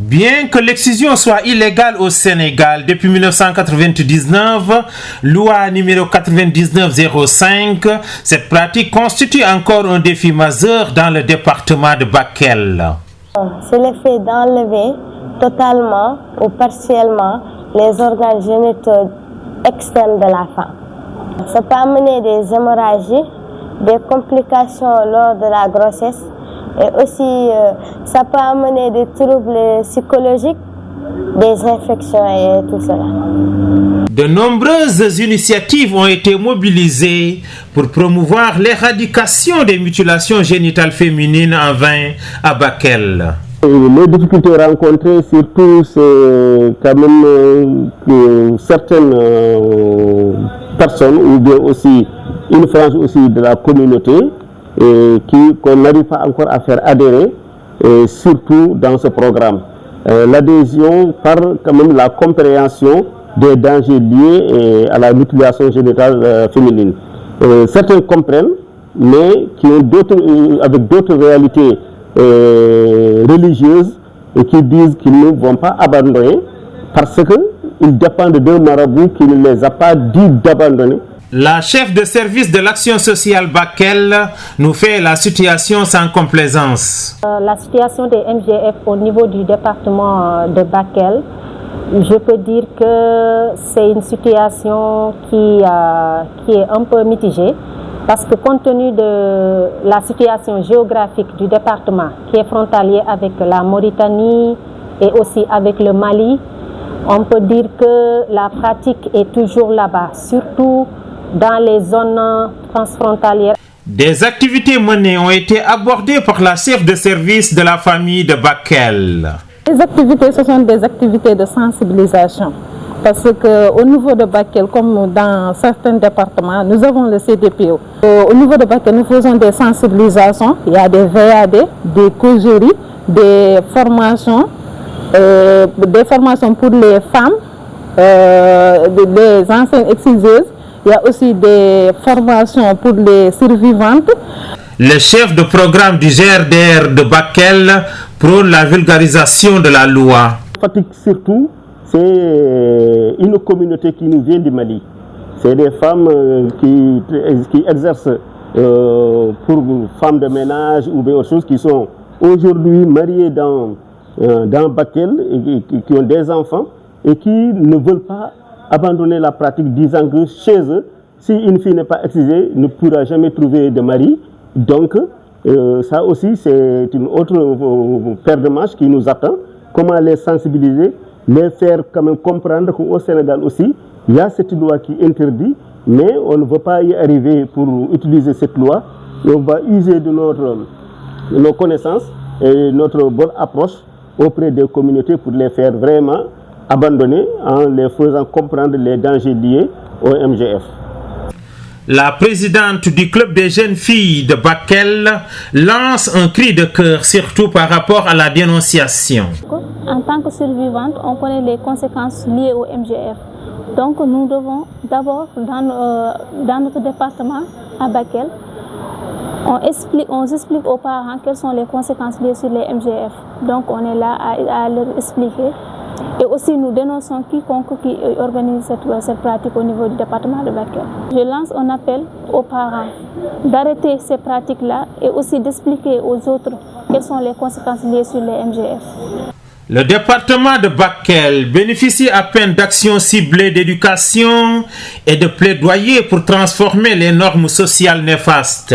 Bien que l'excision soit illégale au Sénégal depuis 1999, loi numéro 9905, cette pratique constitue encore un défi majeur dans le département de Bakel. C'est le fait d'enlever totalement ou partiellement les organes génitaux externes de la femme. Ça peut amener des hémorragies, des complications lors de la grossesse et aussi ça peut amener des troubles psychologiques, des infections et tout cela. De nombreuses initiatives ont été mobilisées pour promouvoir l'éradication des mutilations génitales féminines en vain à Bakel. Les difficultés rencontrées, surtout, c'est quand même que certaines personnes, ou bien aussi une frange aussi de la communauté, qu'on n'arrive pas encore à faire adhérer, surtout dans ce programme. L'adhésion par quand même la compréhension des dangers liés à la mutilation génitale féminine. Certains comprennent, mais qui ont avec d'autres réalités religieuses et qui disent qu'ils ne vont pas abandonner parce qu'ils dépendent d'un marabout qui ne les a pas dit d'abandonner. La chef de service de l'action sociale Bakel nous fait la situation sans complaisance. La situation des MGF au niveau du département de Bakel, je peux dire que c'est une situation qui est un peu mitigée. Parce que compte tenu de la situation géographique du département qui est frontalier avec la Mauritanie et aussi avec le Mali, on peut dire que la pratique est toujours là-bas, surtout dans les zones transfrontalières. Des activités menées ont été abordées par la chef de service de la famille de Bakel. Les activités, ce sont des activités de sensibilisation. Parce qu'au niveau de Bakel, comme dans certains départements, nous avons le CDPO. Au niveau de Bakel, nous faisons des sensibilisations. Il y a des VAD, des causeries, des formations pour les femmes, des anciennes exciseuses. Il y a aussi des formations pour les survivantes. Le chef de programme du GRDR de Bakel prône la vulgarisation de la loi. Fatigue surtout. C'est une communauté qui nous vient du Mali. C'est des femmes qui exercent pour femmes de ménage ou d'autres choses qui sont aujourd'hui mariées dans Bakel et qui ont des enfants et qui ne veulent pas abandonner la pratique, disant que chez eux, si une fille n'est pas excisée, ne pourra jamais trouver de mari. Donc, ça aussi, c'est une autre paire de manches qui nous attend. Comment les sensibiliser, les faire quand même comprendre qu'au Sénégal aussi, il y a cette loi qui interdit, mais on ne veut pas y arriver pour utiliser cette loi. Et on va user de nos connaissances et notre bonne approche auprès des communautés pour les faire vraiment abandonner en les faisant comprendre les dangers liés au MGF. La présidente du club des jeunes filles de Bakel lance un cri de cœur, surtout par rapport à la dénonciation. En tant que survivante, on connaît les conséquences liées au MGF. Donc nous devons d'abord, dans notre département à Bakel, on explique aux parents quelles sont les conséquences liées sur les MGF. Donc on est là à leur expliquer. Et aussi nous dénonçons quiconque qui organise cette pratique au niveau du département de Bakel. Je lance un appel aux parents d'arrêter ces pratiques-là et aussi d'expliquer aux autres quelles sont les conséquences liées sur les MGF. Le département de Bakel bénéficie à peine d'actions ciblées d'éducation et de plaidoyer pour transformer les normes sociales néfastes.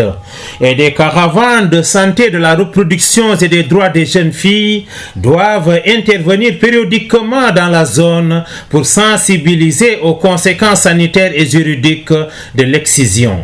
Et des caravanes de santé de la reproduction et des droits des jeunes filles doivent intervenir périodiquement dans la zone pour sensibiliser aux conséquences sanitaires et juridiques de l'excision.